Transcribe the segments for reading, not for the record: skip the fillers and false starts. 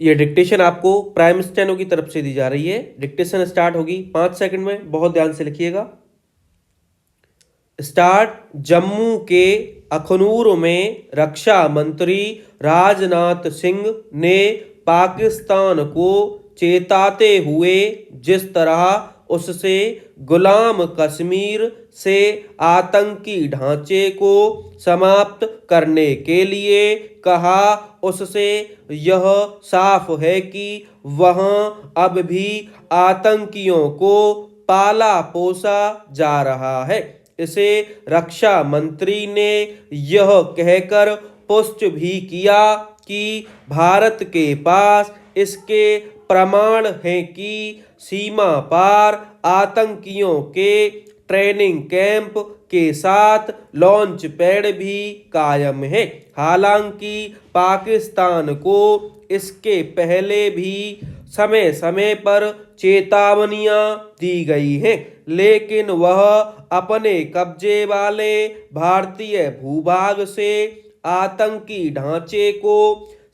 ये डिक्टेशन आपको prime steno की तरफ से दी जा रही है। डिक्टेशन स्टार्ट होगी 5 सेकंड में, बहुत ध्यान से लिखिएगा। स्टार्ट। जम्मू के अखनूर में रक्षा मंत्री राजनाथ सिंह ने पाकिस्तान को चेताते हुए जिस तरह उससे गुलाम कश्मीर से आतंकी ढांचे को समाप्त करने के लिए कहा, उससे यह साफ है कि वहां अब भी आतंकियों को पाला पोसा जा रहा है। इसे रक्षा मंत्री ने यह कहकर पुष्ट भी किया कि भारत के पास इसके प्रमाण हैं कि सीमा पार आतंकियों के ट्रेनिंग कैंप के साथ लॉन्च पैड भी कायम है। हालांकि पाकिस्तान को इसके पहले भी समय समय पर चेतावनियां दी गई हैं, लेकिन वह अपने कब्जे वाले भारतीय भूभाग से आतंकी ढांचे को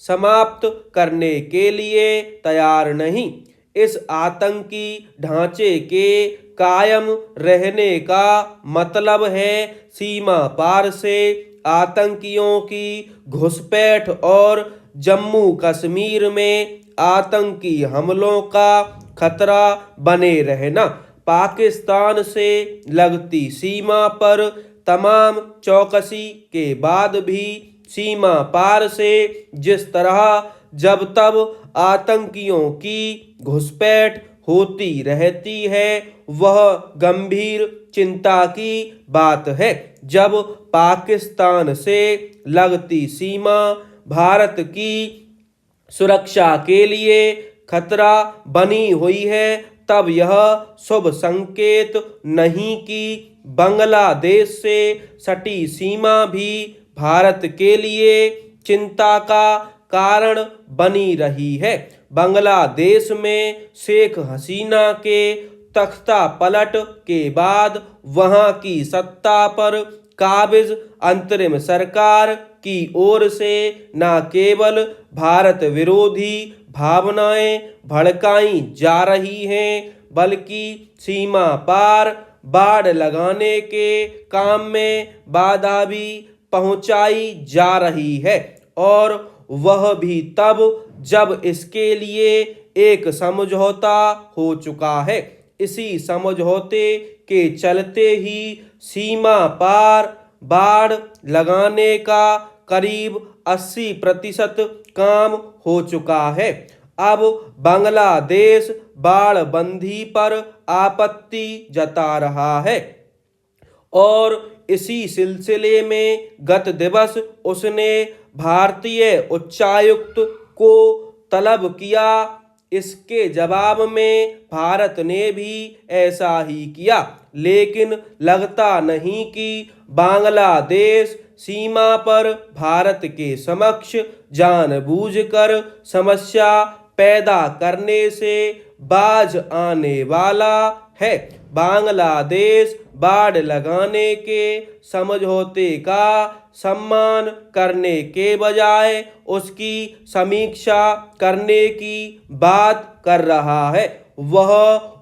समाप्त करने के लिए तैयार नहीं। इस आतंकी ढांचे के कायम रहने का मतलब है सीमा पार से आतंकियों की घुसपैठ और जम्मू कश्मीर में आतंकी हमलों का खतरा बने रहना। पाकिस्तान से लगती सीमा पर तमाम चौकसी के बाद भी सीमा पार से जिस तरह जब तब आतंकियों की घुसपैठ होती रहती है, वह गंभीर चिंता की बात है। जब पाकिस्तान से लगती सीमा भारत की सुरक्षा के लिए खतरा बनी हुई है, तब यह शुभ संकेत नहीं कि बांग्लादेश से सटी सीमा भी भारत के लिए चिंता का कारण बनी रही है। बांग्लादेश में शेख हसीना के तख्ता पलट के बाद वहां की सत्ता पर काबिज अंतरिम सरकार की ओर से न केवल भारत विरोधी भावनाएं भड़काई जा रही हैं, बल्कि सीमा पार बाड़ लगाने के काम में बाधा भी पहुंचाई जा रही है, और वह भी तब जब इसके लिए एक समझौता हो चुका है। इसी समझौते के चलते ही सीमा पार बाड़ लगाने का करीब 80% काम हो चुका है। अब बांग्लादेश बाड़बंदी पर आपत्ति जता रहा है, और इसी सिलसिले में गत दिवस उसने भारतीय उच्चायुक्त को तलब किया। इसके जवाब में भारत ने भी ऐसा ही किया, लेकिन लगता नहीं कि बांग्लादेश सीमा पर भारत के समक्ष जानबूझकर समस्या पैदा करने से बाज आने वाला है। बांग्लादेश बाड़ लगाने के समझौते का सम्मान करने के बजाय उसकी समीक्षा करने की बात कर रहा है। वह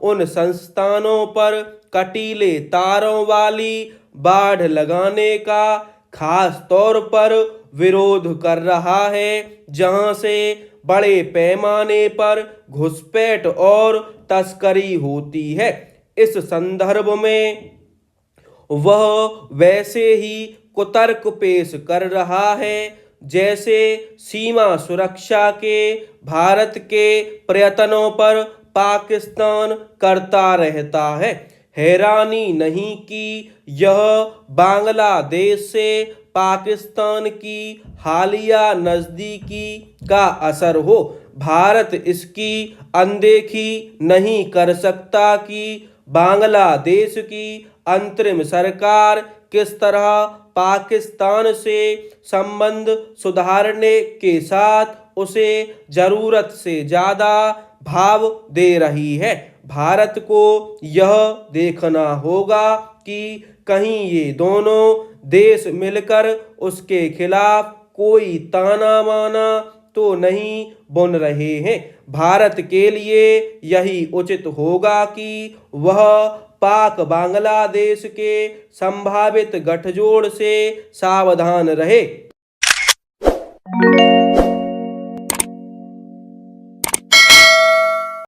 उन संस्थानों पर कटीले तारों वाली बाड़ लगाने का खास तौर पर विरोध कर रहा है, जहां से बड़े पैमाने पर घुसपैठ और तस्करी होती है। इस संदर्भ में वह वैसे ही कुतर्क पेश कर रहा है जैसे सीमा सुरक्षा के भारत के प्रयत्नों पर पाकिस्तान करता रहता है। हैरानी नहीं कि यह बांग्लादेश से पाकिस्तान की हालिया नज़दीकी का असर हो। भारत इसकी अनदेखी नहीं कर सकता कि बांग्लादेश की अंतरिम सरकार किस तरह पाकिस्तान से संबंध सुधारने के साथ उसे जरूरत से ज़्यादा भाव दे रही है। भारत को यह देखना होगा कि कहीं ये दोनों देश मिलकर उसके खिलाफ कोई ताना बाना तो नहीं बुन रहे हैं। भारत के लिए यही उचित होगा कि वह पाक बांग्लादेश के संभावित गठजोड़ से सावधान रहे।